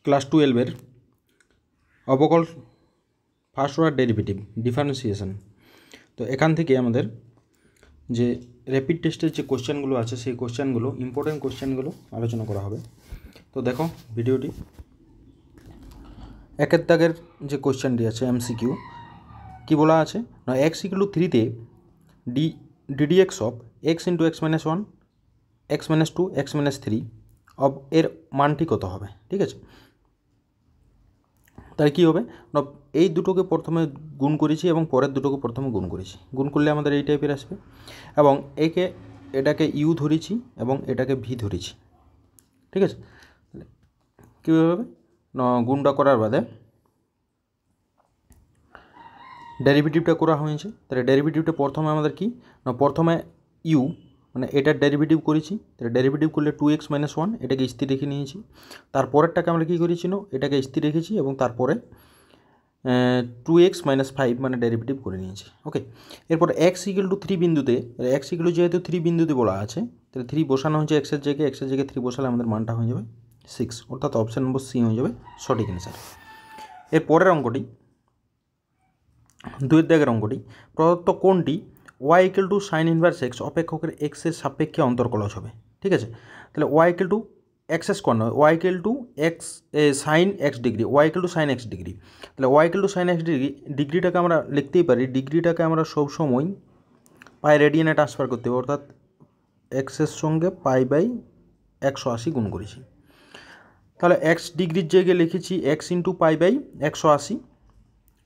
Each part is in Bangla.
ক্লাস 12-এর অবকল ফার্স্ট অর্ডার ডেরিভেটিভ ডিফারেন্সিয়েশন। তো এখান থেকে আমাদের যে র্যাপিড টেস্টের যে কোশ্চেনগুলো আছে সেই কোশ্চেনগুলো ইম্পর্টেন্ট কোশ্চেনগুলো আলোচনা করা হবে। তো দেখো ভিডিওটি। একের দাগের যে কোশ্চেনটি আছে এমসিকিউ কি বলা আছে না, এক্স ইকুয়াল টু 3-তে d d x of x into x minus 1 x minus 2 x minus 3 of এর মানটি কত হবে। ঠিক আছে, তাহলে কী হবে না, এই দুটোকে প্রথমে গুণ করেছি এবং পরের দুটোকে প্রথমে গুণ করেছি। গুণ করলে আমাদের এই টাইপের আসবে এবং এটাকে ইউ ধরেছি এবং এটাকে ভি ধরেছি। ঠিক আছে, কীভাবে হবে না, গুণটা করার বাদে ডেরিভেটিভটা করা হয়েছে। তাহলে ডেরিভেটিভটা প্রথমে আমাদের কি না, প্রথমে ইউ মানে এটার ডেরিভেটিভ করেছি। তাহলে ডেরিভেটিভ করলে 2x মাইনাস 1 এটাকে স্থির রেখে নিয়েছি। তারপরেরটাকে আমরা কী করেছি না, এটাকে স্থির রেখেছি এবং তারপরে 2x মাইনাস 5 মানে ডেরিভেটিভ করে নিয়েছি। ওকে, এরপর এক্স ইকুয়াল টু 3 বিন্দুতে, এক্স ইকুয়াল যেহেতু 3 বিন্দুতে বলা আছে, তাহলে 3 বসানো হয়েছে এক্সের জায়গায় 3 বসালে আমাদের মানটা হয়ে যাবে 6, অর্থাৎ অপশান নম্বর সি হয়ে যাবে সঠিক অ্যান্সার। এর পরের অঙ্কটি 2-এর দাগের অঙ্কটি, প্রদত্ত কোণটি y equal to sine inverse x অপেক্ষকের এক্সের সাপেক্ষে অন্তর্কলজ হবে। ঠিক আছে, তাহলে y equal to x square নয়, y equal to x sine x degree, y equal to sine x degree. তাহলে y equal to sine x degree, ডিগ্রিটাকে আমরা লিখতেই পারি, ডিগ্রিটাকে আমরা সবসময় পাই রেডিয়ানে ট্রান্সফার করতে হবে, অর্থাৎ এক্সের সঙ্গে পাই বাই 180 গুণ করেছি। তাহলে এক্স ডিগ্রির জায়গায় লিখেছি এক্স ইন্টু পাই বাই 180।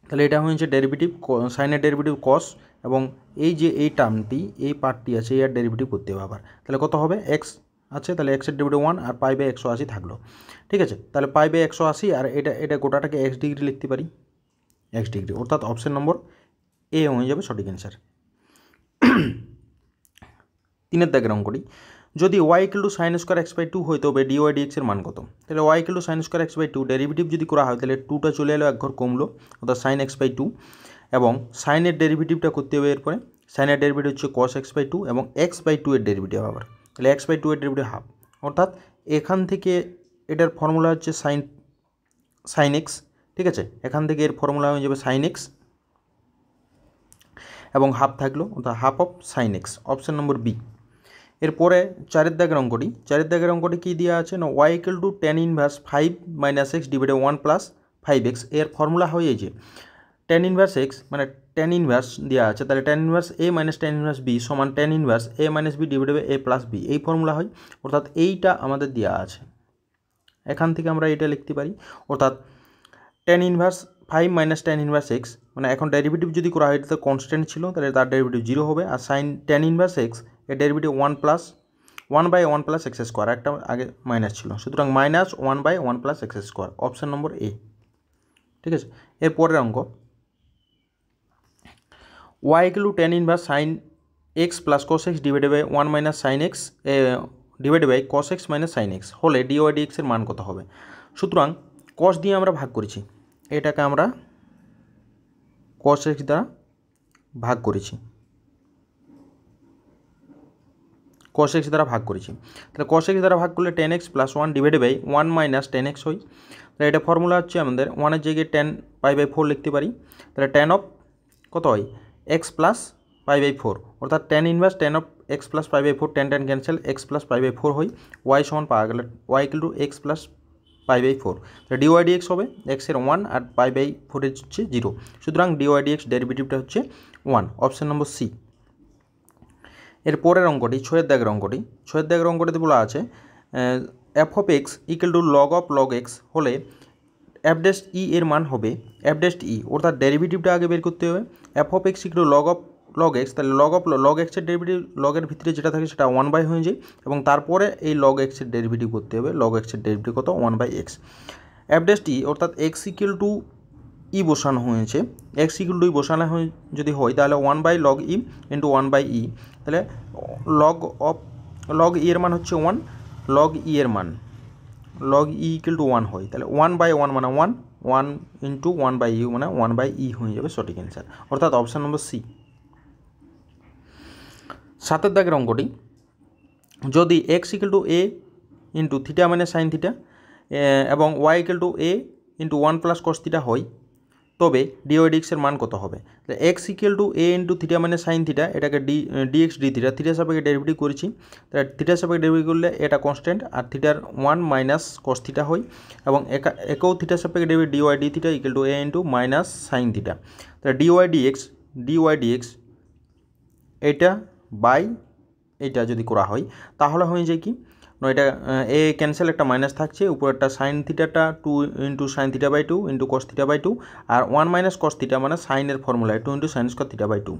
তাহলে এটা হয়েছে ডেরিভেটিভ, সাইনের ডেরিভেটিভ কস, এবং এই যে এই টার্মটি এই পার্টটি আছে এর ডেরিভেটিভ করতে হবে আবার। তাহলে কত হবে, এক্স আছে তাহলে এক্সের ডেরিভেটিভ 1 আর পাই বাই 180 থাকলো। ঠিক আছে, তাহলে পাই বাই 180 আর এটা গোটাটাকে এক্স ডিগ্রি লিখতে পারি, এক্স ডিগ্রি, অর্থাৎ অপশন নম্বর এ হয়ে যাবে সঠিক অ্যান্সার। 3-এর দাগের অঙ্কটি, যদি y equal to sine square x by 2 হয় তবে ডিওয়াই ডিএক্স এর মান কত। তাহলে y equal to sine square x by 2 derivative যদি করা হয় তাহলে 2টা চলে এলো, এক ঘর কমলো, অর্থাৎ সাইন এক্স বাই 2, এবং সাইনের ডেরিভেটিভটা করতে হবে। এরপরে সাইনের ডেরিভেটিভ হচ্ছে কস এক্স বাই 2 এবং এক্স বাই 2 এর ডেরিভেটিভ আবার, তাহলে এক্স বাই 2 এর ডেরিভেটিভ হাফ, অর্থাৎ এখান থেকে এটার ফর্মুলা হচ্ছে সাইন এক্স। ঠিক আছে, এখান থেকে এর ফর্মুলা হয়ে যাবে সাইন এক্স এবং হাফ থাকলো, অর্থাৎ half of sine x, option number B. এরপরে 4-এর দাগের অঙ্কটি কী দেওয়া আছে না, y equal to tan inverse 5 minus x divided 1 plus 5x, এর ফর্মুলা হয়ে যে টেন ইনভার্স এক্স মানে টেন ইনভার্স দেওয়া আছে, তাহলে tan inverse a minus tan inverse b সমান tan inverse a minus b divided by a plus b, এই ফর্মুলা হয়, অর্থাৎ এইটা আমাদের দেওয়া আছে। এখান থেকে আমরা এটা লিখতে পারি, অর্থাৎ ten inverse 5 minus tan inverse x, মানে এখন ডেরিভেটিভ যদি করা হয় এটা তো কনস্ট্যান্ট ছিল, তাহলে তার ডেরিভেটিভ 0 হবে, আর সাইন টেন ইনভার্স এক্স এর derivative 1 by 1 plus x square, একটা আগে মাইনাস ছিল, সুতরাং minus 1 by 1 plus x square, option number A. ঠিক আছে, এর পরের অঙ্ক, y equal to tan inverse sine x plus cos x divided by 1 minus sine x divided by cos x minus sine x হলে ডিওয়াই ডিএক্স এর মান কত হবে। সুতরাং কস দিয়ে আমরা ভাগ করেছি, এটাকে আমরা কস এক্স দ্বারা ভাগ করেছি, কস এক্স দ্বারা ভাগ করেছি। তাহলে কস এক্স দ্বারা ভাগ করলে 10x plus 1 divided by 1 minus 10x হয়। তাহলে এটা ফর্মুলা হচ্ছে আমাদের 1-এর জায়গায় 10 পাই বাই 4 লিখতে পারি। তাহলে 10 অফ কত হয়, এক্স প্লাস পাই বাই 4, অর্থাৎ 10 inverse 10 of x plus pi by 4, 10 cancel, x plus pi by 4 হয়, ওয়াই সমান পাওয়া গেলে y equal to x plus pi by 4। তাহলে ডিওয়াই ডিএক্স হবে এক্সের 1 আর পাই বাই 4 এর হচ্ছে 0, সুতরাং ডিওয়াই ডিএক্স ডেরিভেটিভটা হচ্ছে 1, অপশান নম্বর সি। এর পরের অঙ্কটি 6-এর দাগের অঙ্কটিতে বলা আছে f of x equal to log of log x হলে এফ ড্যাশ ই এর মান হবে এফ ড্যাশ ই, অর্থাৎ ডেরিভেটিভটা আগে বের করতে হবে। F of x equal to log of log x, তাহলে লগ এক্সের ডেরিভেটিভ লগের ভিতরে যেটা থাকে সেটা 1 বাই হয়ে যায়, এবং তারপরে এই লগ এক্সের ডেরিভেটিভ করতে হবে, লগ এক্সের ডেরিভেটিভ কত 1 বাই এক্স। এফ ড্যাশ ই অর্থাৎ এক্স ইকুয়াল টু ই বসানো হয়েছে, এক্স ইকুয়াল টু ই বসানো যদি হয় তাহলে 1 by log e into 1 by e, তাহলে লগ ই এর মান হচ্ছে 1, লগ ই এর মান লগ ই ইকুয়াল টু 1 হয়, তাহলে 1 বাই 1 মানে 1 ইন্টু 1 বাই ইউ মানে 1 বাই ই হয়ে যাবে সঠিক অ্যান্সার, অর্থাৎ অপশান নম্বর সি। 7-এর দাগের অঙ্কটি, যদি x equal to a into theta মানে সাইন থিটা এবং y equal to a into 1 plus cos theta হয়, তবে ডিওয়াই ডিএক্সের মান কত হবে? X equal to a into theta মানে সাইন থিটা, এটাকে ডিএক্স ডি থিটা, থিটার সাপেক্ষে ডেরিভেটিভ করেছি। তাহলে থিটার সাপেক্ষে ডেরিভেটিভ করলে এটা কনস্ট্যান্ট আর থিটার 1 মাইনাস কস থিটা হয়, এবং একেও থিটার সাপেক্ষে derivative dy d theta equal to a into minus sine theta. তাহলে ডিওয়াই ডিএক্স এটা বাই এটা যদি করা হয় তাহলে হয়ে যায় কি না, এটা এ ক্যান্সেল, একটা মাইনাস থাকছে, উপরে একটা সাইন থিটাটা 2 into sine theta by 2 into cos theta by 2, আর 1 মাইনাস কস থিটা মানে সাইনের ফর্মুলায় 2 into sine square theta by 2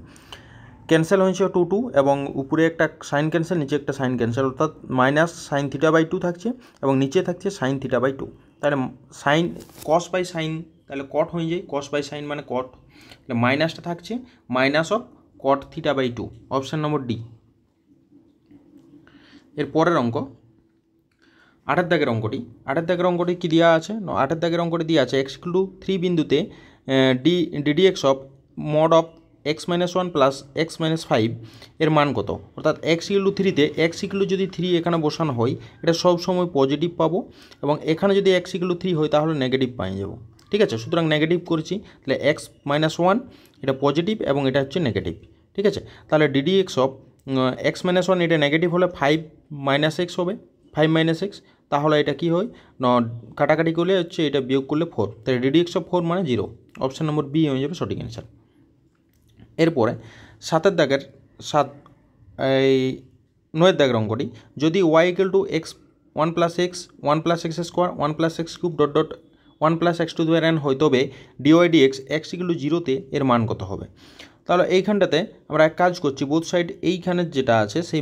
cancel হয়েছে 2 এবং উপরে একটা সাইন ক্যান্সেল, নিচে একটা সাইন ক্যান্সেল, অর্থাৎ মাইনাস সাইন থিটা বাই 2 থাকছে এবং নিচে থাকছে সাইন থিটা বাই 2। তাহলে সাইন কস বাই সাইন, তাহলে কট হয়ে যায়, কস বাই সাইন মানে কট, তাহলে মাইনাসটা থাকছে minus of cot theta by 2, option number D. এর পরের অঙ্ক 8 দাগের অঙ্কটি কী দেওয়া আছে? 8 দাগের অঙ্কটি দেওয়া আছে এক্স ইকুয়াল টু 3 বিন্দুতে d d x of mod of x minus 1 plus x minus 5 এর মান কত? অর্থাৎ এক্স ইকুয়াল টু 3তে এক্স ইকুয়াল টু যদি 3 এখানে বসানো হয় এটা সব সময় পজিটিভ পাবো, এবং এখানে যদি এক্স ইকুয়াল টু 3 হয় তাহলে নেগেটিভ পেয়ে যাবো। ঠিক আছে, সুতরাং নেগেটিভ করেছি, তাহলে এক্স মাইনাস 1 এটা পজিটিভ এবং এটা হচ্ছে নেগেটিভ। ঠিক আছে, তাহলে ডিডিএক্স অফ এক্স মাইনাস 1 এটা নেগেটিভ হলে 5 মাইনাস এক্স হবে, 5 মাইনাস এক্স, তাহলে এটা কি হয় না, কাটাকাটি করলে হচ্ছে এটা বিয়োগ করলে 4, তাহলে ডিডিএক্স অফ 4 মানে 0, অপশান নম্বর বি হয়ে যাবে সঠিক অ্যান্সার। এরপরে 7 দাগের 9 দাগের অঙ্কটি, যদি y equal to x 1 plus x square 1 plus x cube dot dot 1 plus x to the power n হয়, তবে dy d x x equal to 0তে এর মান কত হবে? তাহলে এইখানটাতে আমরা এক কাজ করছি, বোথ সাইড এইখানের যেটা আছে সেই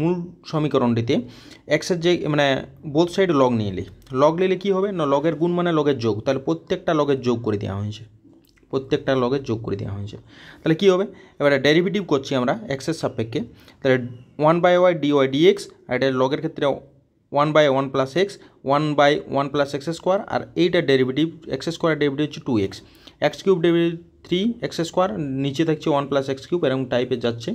মূল সমীকরণটিতে এক্সের যে মানে বোথ সাইড লগ নিলে কী হবে না, লগের গুণ মানে লগের যোগ, তাহলে প্রত্যেকটা লগের যোগ করে দেওয়া হয়েছে, তাহলে কী হবে, এবারে ডেরিভেটিভ করছি আমরা এক্সের সাপেক্ষে, তাহলে 1/y ডিওয়াই ডিএক্স, আর এটা লগের ক্ষেত্রে 1/1 plus x 1/1 plus x square, আর এইটার ডেরিভেটিভ এক্স স্কোয়ার ডেরিভেটিভ হচ্ছে 2x, x cube derivative 3x square, নিচে থাকছে 1 প্লাস এক্স কিউব, এরকম টাইপের যাচ্ছে।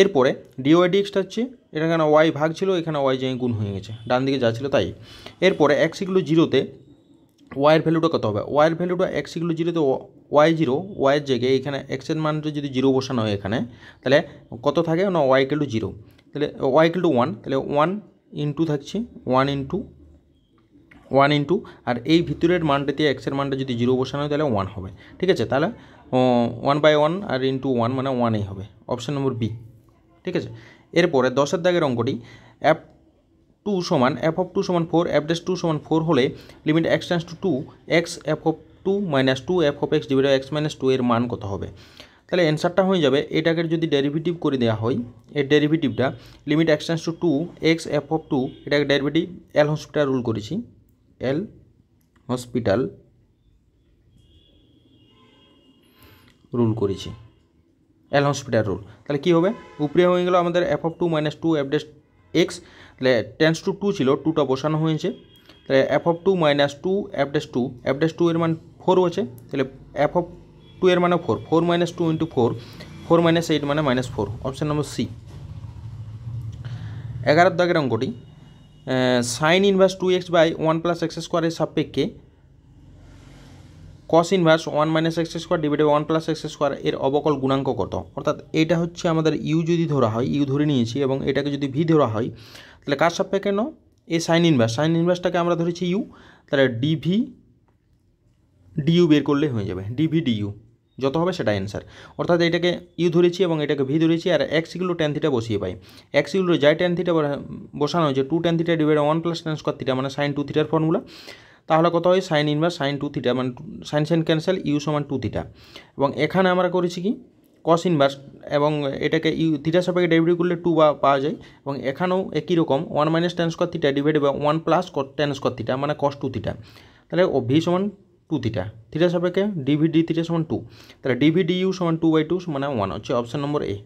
এরপরে ডিওয়াই ডিএক্সটা হচ্ছে এটা এখানে ওয়াই ভাগ ছিল, এখানে ওয়াই যে গুণ হয়ে গেছে, ডান দিকে যা ছিল তাই। এরপরে এক্স ইকুয়াল 0তে ওয়াইয়ের ভ্যালুটা কত হবে? ওয়াইয়ের ভ্যালুটা এক্স ইকুয়াল 0তে ওয়াই 0, ওয়াইয়ের জায়গায় এখানে এক্সের মানটা যদি 0 বসানো হয় এখানে, তাহলে কত থাকে না, ওয়াই ইকুয়াল 0, তাহলে ওয়াই ইকুয়াল 1, তাহলে 1 ইন্টু থাকছে 1 ইন্টু, আর এই ভিতরের মানটাতে এক্সের মানটা যদি 0 বসানো হয় তাহলে 1 হবে। ঠিক আছে, তাহলে 1/1 আর ইন্টু 1 মানে 1এই হবে, অপশান নম্বর বি। ঠিক আছে, এরপরে 10 দাগের অঙ্কটি, এফ অফ 2 সমান 4, এফ ড্যাশ 2 সমান 4 হলে limit x tends to 2 x f of 2 minus 2 F of x divided x minus 2 এর মান কত হবে? তাহলে অ্যান্সারটা হয়ে যাবে, এটাকে যদি ডেরিভেটিভ করে দেওয়া হয়, এর ডেরিভেটিভটা limit x tends to 2 x f of 2, এটাকে ডেরিভেটিভ এল হসপিটাল রুল করেছি, এল হসপিটাল রুল, তাহলে কী হবে, উপরে হয়ে গেল আমাদের F of 2 minus 2 F dash x, তাহলে টেন্স টু 2 ছিল, 2টা বসানো হয়েছে, তাহলে f of 2 minus 2 F dash 2 এর মান 4 হয়েছে, তাহলে এফ অফ 2 এর মানে 4 মাইনাস 2 ইন্টু 4 মাইনাস 8 মানে -4, অপশান নম্বর সি। 11 দাগের অঙ্কটি, sine inverse 2x by 1 plus x স্কোয়ারের সাপেক্ষে cos inverse 1 minus x square divided 1 plus x square এর অবকল গুণাঙ্ক কত? অর্থাৎ এটা হচ্ছে আমাদের ইউ যদি ধরা হয়, ইউ ধরে নিয়েছি এবং এটাকে যদি ভি ধরা হয়, তাহলে কার সাপেক্ষে ন, এই সাইন ইনভার্সটাকে আমরা ধরেছি ইউ, তাহলে ডিভি ডিইউ বের করলে হয়ে যাবে, ডিভি ডিইউ যত হবে সেটা অ্যান্সার। অর্থাৎ এটাকে ইউ ধরেছি এবং এটাকে ভি ধরেছি, আর এক্স ইকুয়াল ট্যান থিটা বসিয়ে পাই, এক্স ইকুয়াল যাই ট্যান থিটা বসানো হয়েছে 2 tan theta divided 1 plus tan square theta মানে সাইন 2 থিটার ফর্মুলা, তাহলে কত হয় সাইন ইনভার্স সাইন 2 থিটা মানে সাইন ক্যান্সেল, ইউ সমান 2 থিটা, এবং এখানে আমরা করেছি কি কস ইনভার্স, এবং এটাকে ইউ থিটার সাপেক্ষে ডেরিভেটিভ করলে 2 পাওয়া যায়, এবং এখানেও একই রকম 1 minus tan square theta divided by 1 plus tan square theta মানে কস 2 থিটা, তাহলে ভি সমান 2 থিটা, থিটার সাপেক্ষে ডিভি ডি থিটা সমান 2, তাহলে ডিভি ডি ইউ সমান 2/2 মানে 1 হচ্ছে অপশান নম্বর এ,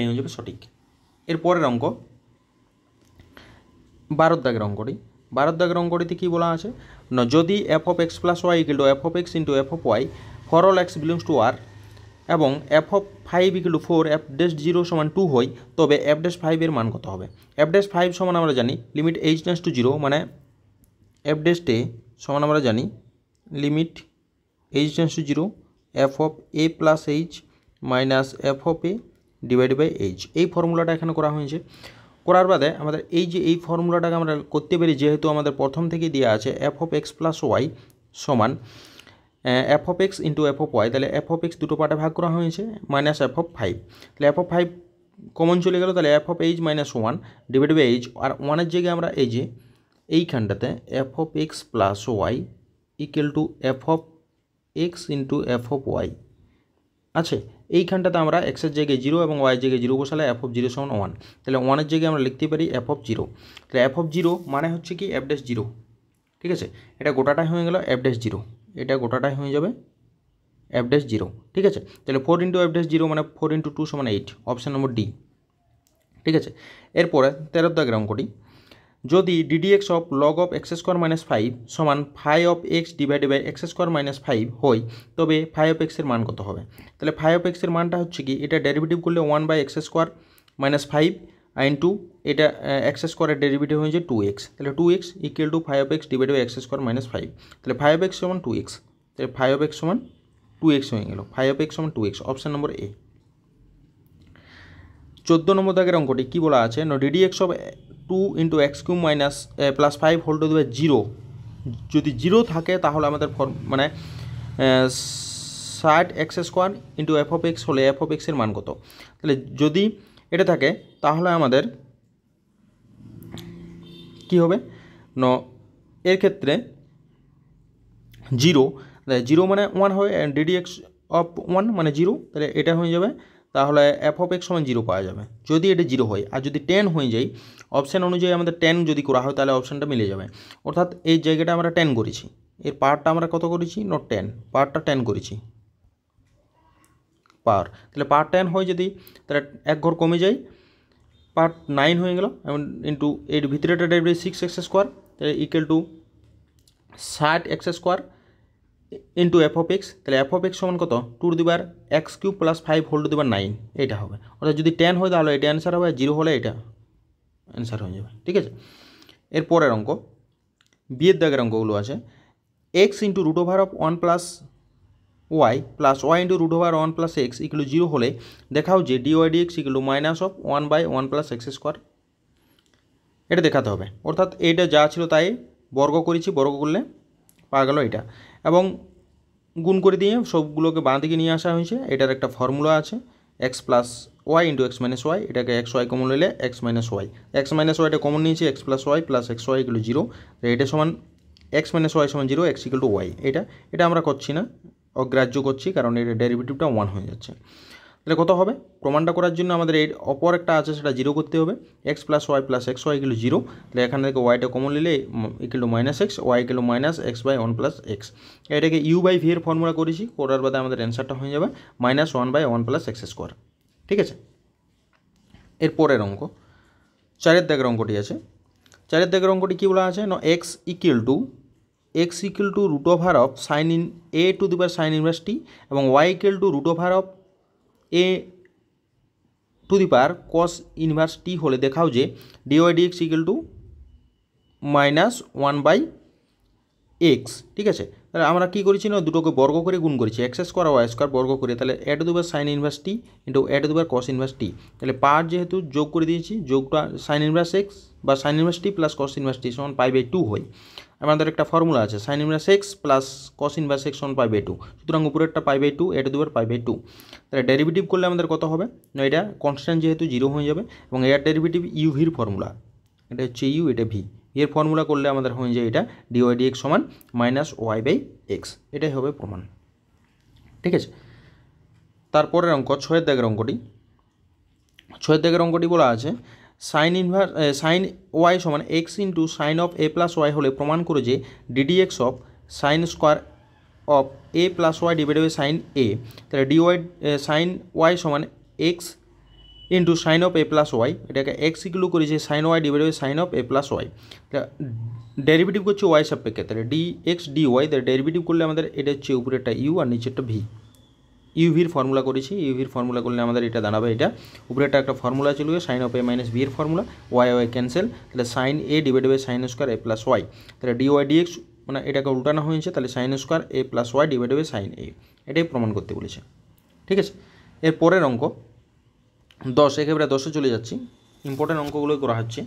হয়ে যাবে সঠিক। এরপরের অঙ্ক 12 দাগের অঙ্কটিতে কী বলা আছে না, যদি f of x plus y equal to f of x into f of y for all x belongs to R, এবং f of 5 equal to 4 f dash 0 সমান 2 হয়, তবে এফ ড্যাশ 5 এর মান কত হবে? এফ ড্যাশ 5 সমান আমরা জানি লিমিট এইচ টেন্ডস টু 0 মানে এফ ড্যাশ এ সমান আমরা জানি limit h tends to zero f of a plus h minus f of a divide by h. এই ফর্মুলাটা এখানে করা হয়েছে। করার বাদে আমাদের এই ফর্মুলাটাকে আমরা করতে পারি, যেহেতু আমাদের প্রথম থেকেই দেওয়া আছে f of x plus y সমান f of x into f of y, তাহলে এফ অফ এক্স দুটো পার্টে ভাগ করা হয়েছে মাইনাস এফ অফ ফাইভ, তাহলে এফ অফ ফাইভ কমন চলে গেল, তাহলে f of h minus one divide by h. আর ওয়ানের জায়গায় আমরা এই যে এইখানটাতে f of x plus y equal to f of x into f of y আছে। এইখানটাতে আমরা এক্সের জায়গায় জিরো এবং ওয়াইয়ের জায়গায় জিরো বসালে এফ অফ জিরো সমান ওয়ান, তাহলে ওয়ানের জায়গায় আমরা লিখতে পারি এফ অফ জিরো। তাহলে এফ অফ জিরো মানে হচ্ছে কি এফ ড্যাশ জিরো, ঠিক আছে। এটা গোটাটাই হয়ে গেল এফ ড্যাশ জিরো, এটা গোটাটাই হয়ে যাবে এফ ড্যাশ জিরো, ঠিক আছে। তাহলে 4 ইন্টু এফ ড্যাশ জিরো মানে 4 ইন্টু 2 সমান 8, অপশান নম্বর ডি, ঠিক আছে। এরপরে 13 দাগের অঙ্কটি, যদি d d x of log of x square minus five সমান five of x divided by x square minus five হয়, তবে ফাইভ অফ এক্সের মান কত হবে? তাহলে ফাইভ অফ এক্সের মানটা হচ্ছে কি, এটা ডেরিভেটিভ করলে 1 by x square minus five into এটা এক্স স্কোয়ারের ডেরিভেটিভ হয়েছে 2x, তাহলে 2x equal to five of x divided by x square minus five, তাহলে ফাইভ অফ এক্স সমান 2x, তাহলে ফাইভ অফ এক্স সমান 2x হয়ে গেল, ফাইভ অফ এক্স সমান 2x, অপশান নম্বর এ। 14 নম্বর দাগের অঙ্কটি কী বলা আছে, no d dx of 2 into x cube minus plus five whole to the power zero, যদি জিরো থাকে তাহলে আমাদের মানে 60 x square into f of x হলে এফ অফ এক্সের মান কত? তাহলে যদি এটা থাকে তাহলে আমাদের কি হবে, এর ক্ষেত্রে জিরো, জিরো মানে ওয়ান হবে, ডিডিএক্স অফ ওয়ান মানে জিরো, তাহলে এটা হয়ে যাবে, তাহলে এফ অফ এক্স সমান জিরো পাওয়া যাবে যদি এটা জিরো হয়। আর যদি 10 হয়ে যায়, অপশান অনুযায়ী আমাদের 10 যদি করা হয় তাহলে অপশানটা মিলে যাবে, অর্থাৎ এই জায়গাটা আমরা 10 করেছি, এর পাওয়ারটা আমরা কত করেছি, 10, পাওয়ারটা 10 করেছি পাওয়ার, তাহলে পাওয়ার 10 হয় যদি, তাহলে এক ঘর কমে যায়, পাওয়ার 9 হয়ে গেল, এবং ইন্টু এর ভিতরেটা ডেরিভেটিভ 6x স্কোয়ার, তাহলে equal to 60x square into f of x, তাহলে এফ অফ এক্স সমান কত, 2 to the power x cube plus 5 whole to the power 9, এটা হবে। অর্থাৎ যদি 10 হয় তাহলে এটা অ্যান্সার হবে, জিরো হলে এটা অ্যান্সার হয়ে যাবে, ঠিক আছে। এর পরের অঙ্ক, বিয়ের দাগের অঙ্কগুলো আছে, x into root over of 1 plus y plus y into root over 1 plus x equal zero হলে দেখাও যে dy dx equal minus of 1 by 1 plus x square, এটা দেখাতে হবে। অর্থাৎ এইটা যা ছিল তাই বর্গ করেছি, বর্গ করলে পাওয়া গেল এটা, এবং গুণ করে দিয়ে সবগুলোকে বাঁ দিকে নিয়ে আসা হয়েছে। এটার একটা ফর্মুলা আছে, x plus y into x minus y, এটাকে এক্স ওয়াই কমন নিলে এক্স মাইনাস ওয়াইটা কমন নিয়েছি, x plus y plus x y equal zero, এটা সমান এক্স মাইনাস ওয়াই সমান zero, x equal to y, এটা আমরা করছি না, অগ্রাহ্য করছি, কারণ এর ডেরিভেটিভটা 1 হয়ে যাচ্ছে। তাহলে কত হবে, প্রমাণটা করার জন্য আমাদের এর অপর একটা আছে সেটা জিরো করতে হবে, x plus y plus x y equal zero, তাহলে এখান থেকে ওয়াইটা কমন নিলে equal to minus x, y equal to minus x by 1 plus x, এটাকে ইউ বাই ভি এর ফর্মুলা করেছি, করার বাদে আমাদের অ্যান্সারটা হয়ে যাবে minus 1 by 1 plus x square, ঠিক আছে। এর পরের অঙ্ক, 4 দাগের অঙ্কটি আছে, 4 দাগের অঙ্কটি কী বলা আছে, x equal to root over of sine in a to the power sine inverse t, এবং y equal to root over of a to the power cos inverse t হলে দেখাও যে dy dx equal to minus 1 by x, ঠিক আছে। তাহলে আমরা কী করেছি না, দুটোকে বর্গ করে গুণ করেছি, এক্স স্কোয়ার ওয়াই স্কোয়ার বর্গ করে, তাহলে a to the power sine inverse t into a to the power cos inverse t, তাহলে পাওয়ার যেহেতু যোগ করে দিয়েছি, যোগটা সাইন ইনভার্স এক্স বা sine inverse t plus cos inverse t সমান পাই বাই 2 হয়। আমাদের একটা ফর্মুলা আছে, sine inverse x plus cos inverse x সমান পাই বাই 2, সুতরাং উপরেরটা pi by 2, a to the power pi by 2, তাহলে ডেরিভেটিভ করলে আমাদের কত হবে, এটা কনস্ট্যান্ট যেহেতু জিরো হয়ে যাবে, এবং এর ডেরিভেটিভ ইউ ভির ফর্মুলা, এটা হচ্ছে ইউ, এটা ভি, এর ফর্মুলা করলে আমাদের হয়ে যায় এটা ডিওয়াই ডিএক্স সমান মাইনাস ওয়াই বাই এক্স, এটাই হবে প্রমাণ, ঠিক আছে। তারপরের অঙ্ক, 6 দাগের অঙ্কটি, 6 দাগের অঙ্কটি বলা আছে, সাইন ওয়াই সমান x into sine of a plus y হলে প্রমাণ করে যে d d x of sine square of a plus y divided by sine a, তাহলে ডিওয়াই সাইন ওয়াই সমান x into sine of a plus y, এটাকে এক্স ইকুয়াল করেছে sine y divide by sine of a plus y, derivative করছে ওয়াই সাপেক্ষে, তাহলে ডি এক্স ডি ওয়াই, তাহলে ডেরিভেটিভ করলে আমাদের এটা হচ্ছে উপরে একটা ইউ আর নিচে একটা ভি, ইউভির ফর্মুলা করেছি, ইউভির ফর্মুলা করলে আমাদের এটা দাঁড়াবে, এটা উপরেটা একটা ফর্মুলা চলবে sine of a minus b এর ফর্মুলা, ওয়াই ওয়াই ক্যান্সেল, তাহলে sine a divided by sine square a plus y, তাহলে ডিওয়াই ডিএক্স মানে এটাকে উল্টানো হয়েছে, তাহলে sine square a plus y divided by sine a, এটাই প্রমাণ করতে বলেছে। ঠিক আছে, এর পরের অঙ্ক 10, একেবারে 10-এ চলে যাচ্ছি, ইম্পর্টেন্ট অঙ্কগুলোই করা হচ্ছে।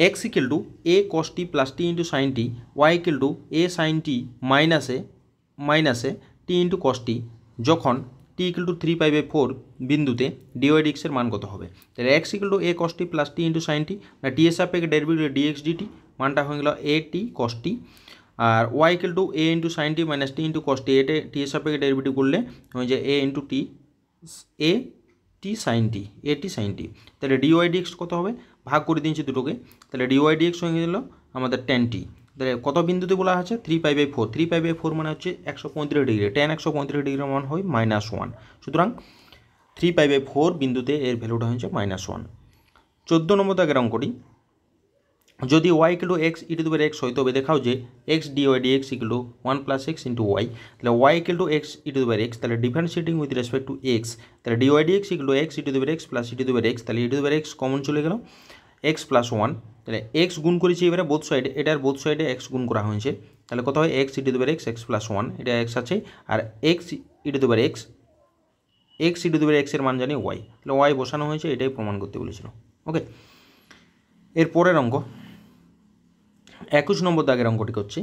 X equal to a cos t plus t into sine t, y equal to a sine t মাইনাসে টি ইন্টু কস টি, যখন টি ইকুয়াল টু 3π/4 বিন্দুতে ডিওয়াই ডিএক্সের মান কত হবে? তাহলে x equal to a cos t plus t into sine t, না টি এর সাপেক্ষে ডেরিভেটিভ ডিএক্স ডিটি, মানটা হয়ে গেল এ টি কস টি, আর y equal to a into sine t minus t into cos t, এটা টি এর সাপেক্ষে ডেরিভেটিভ করলে হয়ে যায় a into t a t sine t, a t sine t. তাহলে ডিওয়াই ডিএক্স কত হবে? ভাগ করে দিয়েছি দুটোকে, তাহলে ডিওয়াই ডিএক্স হয়ে গেল আমাদের 10t। তাহলে কত বিন্দুতে বলা আছে? 3π/4, 3π/4 মানে হচ্ছে 135 ডিগ্রি, tan 135 ডিগ্রির মান হয় -1, সুতরাং 3π/4 বিন্দুতে এর ভ্যালুটা হচ্ছে -1। 14 নম্বর দাগের অঙ্কটি, যদি y equal to x e to the power x হয় তবে দেখাও যে x dy dx equal to 1 + x * y, তাহলে y equal to x e to the power x, তাহলে differentiating with respect to x, তাহলে dy dx equal to x e to the power x plus e to the power x, তাহলে e to the power x common চলে গেল, এক্স প্লাস 1, তাহলে এক্স গুণ করেছি এবারে বোথ সাইডে, এটার বোথ সাইডে এক্স গুণ করা হয়েছে, তাহলে কত হয় x e to the power x, x plus 1, এটা এক্স আছে, আর x e to the power x, x e to the power এক্সের মান জানি ওয়াই, তাহলে ওয়াই বসানো হয়েছে, এটাই প্রমাণ করতে বলেছিল। ওকে, এর পরের অঙ্ক 21 নম্বর দাগের অঙ্কটি করছি।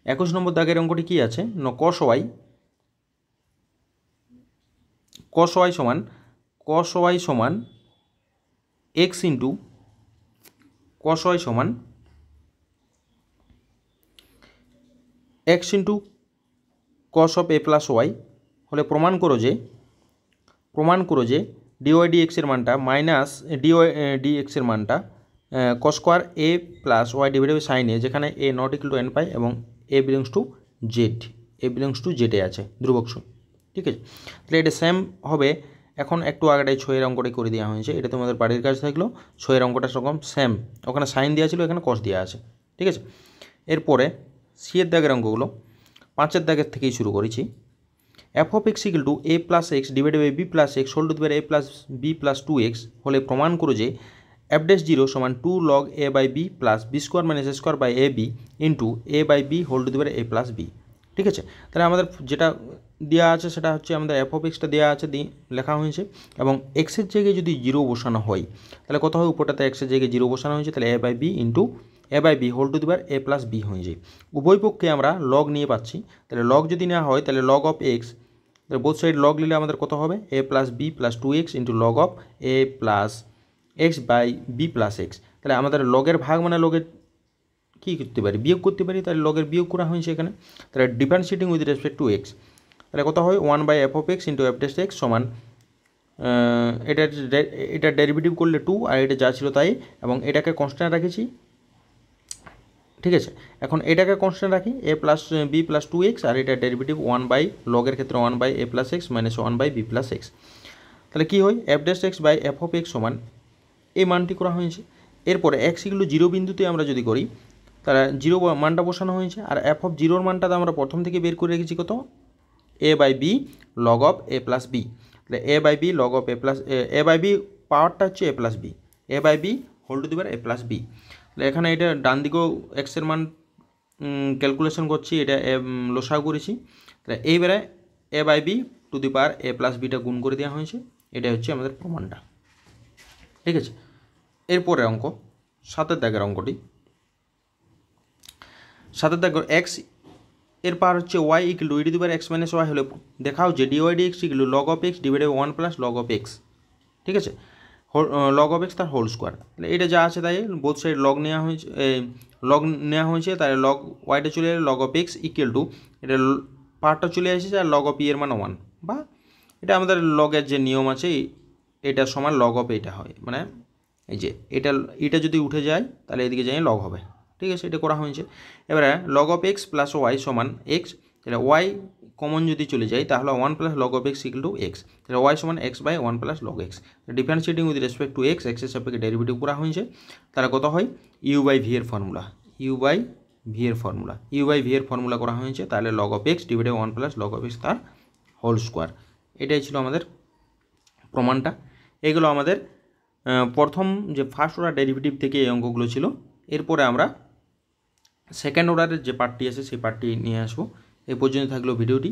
21 নম্বর দাগের অঙ্কটি কী আছে? cos y সমান এক্স ইন্টু cos y সমান x into cos of a plus y হলে প্রমাণ করো যে ডিওয়াই ডিএক্সের মানটা মাইনাস ডিওয়াই ডিএক্সের মানটা cos square a plus y divided by sine a, যেখানে a not equal to n pi এবং এ বিলংস টু জেডে আছে ধ্রুবক সূত্র। ঠিক আছে, তাহলে এটা সেম হবে। এখন একটু আগেটাই 6-এর অঙ্কটাই করে দেওয়া হয়েছে, এটা তোমাদের বাড়ির কাজ থাকলো। 6-এর অঙ্কটা সেরকম সেম, ওখানে সাইন দেওয়া ছিল, এখানে কস দেওয়া আছে। ঠিক আছে, এরপরে সিয়ের দাগের অঙ্কগুলো 5-এর দাগের থেকেই শুরু করেছি। F of x equal to a plus x divided by b plus x whole to the power a plus b plus 2x হলে প্রমাণ করো যে এফ ড্যাশ 0 সমান 2 log a by b plus b square minus a square by a b into a by b whole to the power a plus b. ঠিক আছে, তাহলে আমাদের যেটা দেওয়া আছে সেটা হচ্ছে আমাদের এফ অফ এক্সটা দেওয়া আছে, লেখা হয়েছে, এবং এক্সের জায়গায় যদি 0 বসানো হয় তাহলে কত হয়? উপরটাতে এক্সের জায়গায় 0 বসানো হয়েছে, তাহলে a by b into a by b whole to the power a plus b হয়ে যায়। উভয় পক্ষে আমরা লগ নিয়ে পাচ্ছি, তাহলে লগ যদি নেওয়া হয় তাহলে লগ অফ এক্স, তাহলে বোথ সাইড লগ নিলে আমাদের কত হবে? A plus b plus 2x into log of a plus x by b plus x. তাহলে আমাদের লগের ভাগ মানে লগের কী করতে পারি? বিয়োগ করতে পারি, তাহলে লগের বিয়োগ করা হয়েছে এখানে। তাহলে differentiating with respect to x, তাহলে কত হয়? 1/f of x into F dash x সমান এটা ডেরিভেটিভ করলে 2, আর এটা যা ছিল তাই, এবং এটাকে কনস্ট্যান্ট রেখেছি। ঠিক আছে, এখন এটাকে কনস্ট্যান্ট রাখি a plus b plus 2x, আর এটা ডেরিভেটিভ 1 লগের ক্ষেত্রে 1/a plus x minus 1/b plus x. তাহলে কী হয়? F dash x by f of x সমান এই মানটি করা হয়েছে। এরপরে এক্স ইকুয়াল টু 0 বিন্দুতে আমরা যদি করি তাহলে 0 মানটা বসানো হয়েছে, আর এফ অফ 0-র মানটা আমরা প্রথম থেকে বের করে রেখেছি কত? A by b log of a plus b, তাহলে a by b log of a plus a by b পাওয়ারটা হচ্ছে a plus b, a by b whole to the power a plus b. তাহলে এখানে এটা ডান দিকেও এক্সের মান ক্যালকুলেশন করছি, এটা লসাগু করেছি, তাহলে এইবারে a by b to the power a plus বিটা গুণ করে দেওয়া হয়েছে, এটা হচ্ছে আমাদের প্রমাণটা। ঠিক আছে, এরপরে অঙ্ক 7-এর দাগের অঙ্কটি। 7-এর দাগের এক্স এর পার হচ্ছে y equal to e to the power x minus y হলে দেখাও যে dy dx equal to log of x divided 1 plus log of x. ঠিক আছে, লগ অফ এক্স তার হোল স্কোয়ার, তাহলে এটা যা আছে তাই বোথ সাইড লগ নেওয়া হয়েছে, তাহলে লগ ওয়াইটা চলে এলো, log of x equal two এটা পার্টটা চলে এসেছে, আর লগ অফ ই এর মান 1, বা এটা আমাদের লগের যে নিয়ম আছে এটা সমান লগ অফ এটা হয়, মানে এই যে এটা যদি উঠে যায় তাহলে এদিকে যাই লগ হবে। ঠিক আছে, এটা করা হয়েছে। এবারে log of x plus y সমান এক্স, তাহলে ওয়াই কমন যদি চলে যায় তাহলে 1 plus log of x equal to x, তাহলে ওয়াই সমান x by 1 plus log x. Differentiating with respect to x, এক্সের সাপেক্ষে ডেরিভেটিভ করা হয়েছে, তাহলে কত হয়? ইউ বাই ভি এর ফর্মুলা, ইউ বাই ভি এর ফর্মুলা করা হয়েছে, তাহলে log of x divided 1 plus log of x তার হোল স্কোয়ার, এটাই ছিল আমাদের প্রমাণটা। এগুলো আমাদের প্রথম যে ফার্স্ট অর্ডার ডেরিভেটিভ থেকে এই অঙ্কগুলো ছিল। এরপরে আমরা সেকেন্ড অর্ডারের যে পার্টটি আছে সেই পার্টটি নিয়ে আসবো। এই পর্যন্ত থাকলো ভিডিওটি।